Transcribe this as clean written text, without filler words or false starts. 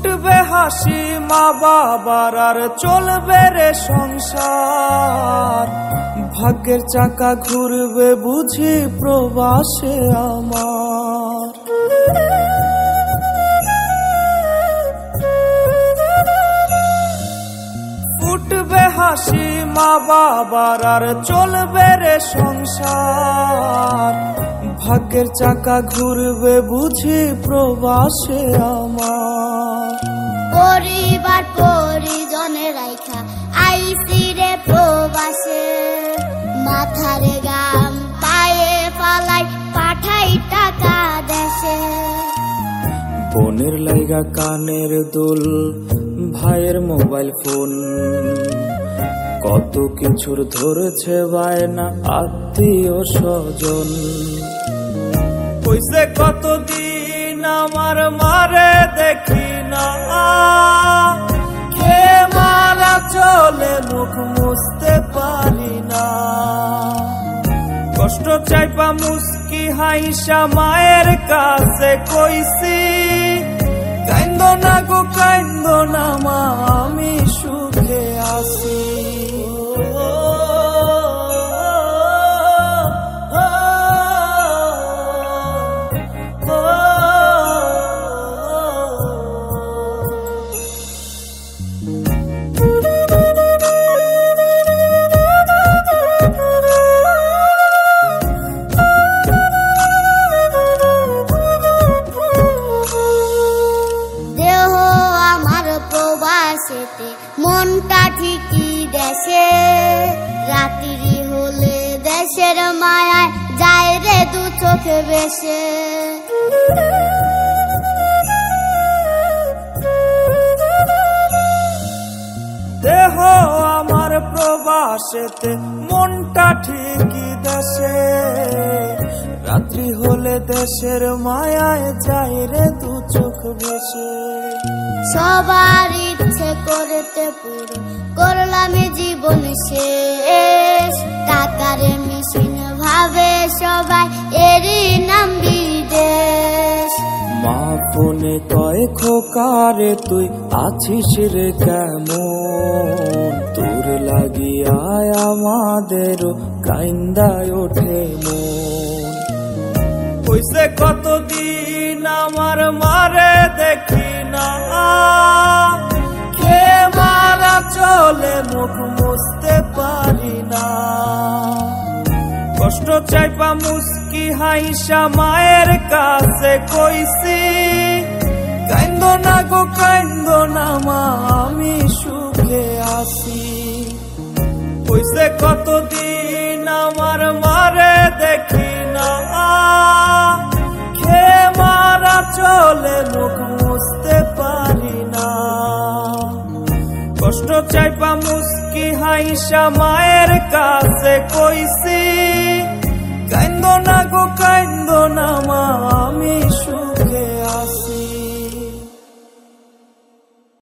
ফুটবে হাসি মা বাবার আর চলবে রে সংসার, ভাগ্যের চাকা ঘুরবে বুঝি প্রবাসে আমার। ফুটবে হাসি মা বাবার আর চলবে রে সংসার, ভাগ্যের চাকা ঘুরবে বুঝি প্রবাসে আমার। পরিবার পরিজনের রাইখা আইসি রে প্রবাসে, মাথারে গাম পায়ে পালাই পাঠাই টাকা দেশে। বোনের লাইগা কানের দুল, ভাইয়ের মোবাইল ফোন, কত কিছুর ধরেছে বায়না আত্মীয় স্বজন। কইছে কতদিন আমার মারে দেখি না, কে মারা চলে মুখ মুছতে পারি না। কষ্ট চাইপা মুস্কি হাইসা মায়ের কাছে কইছি, কাইন্দো না গো কাইন্দো না মা, আমি সুখে আছি। মনটা ঠিকই দেশে, রাত্রি হলে দেশের মায়ায় যায় রে দু চোখে বেশে। দেহ আমার প্রবাসেতে, মনটা ঠিকই দেশে, রাত্রি হলে দেশের মায়ায় যায় রে দু চোখ বেশে। সবার ইচ্ছে করতে পুরো করলাম জীবন শেষ, টাকার মেশিন ভাবে সবাই এরই নাম বিদেশ। মা ফোনে কয় খোকারে তুই আছিস রে কেমন, তোর লাগিয়ায় আমাদেরও কাইন্দায় ওঠে মন। কইছে কতদিন আমার মারে দেখি না, কে মারা চলে মুখ মুছতে পারি না। কষ্ট চাইপা মুস্কি হাইসা মায়ের কাছে কইছি, কাইন্দো না গো কাইন্দো না মা, আমি সুখে আছি। কইছে কতদিন আমার মারে দেখি না, কে মারা চলে মুখ মুছতে পারি না। কষ্ট চাইপা মুস্কি হাইসা মায়ের কাছে কইছি, কাইন্দো না গো কাইন্দো না মা, আমি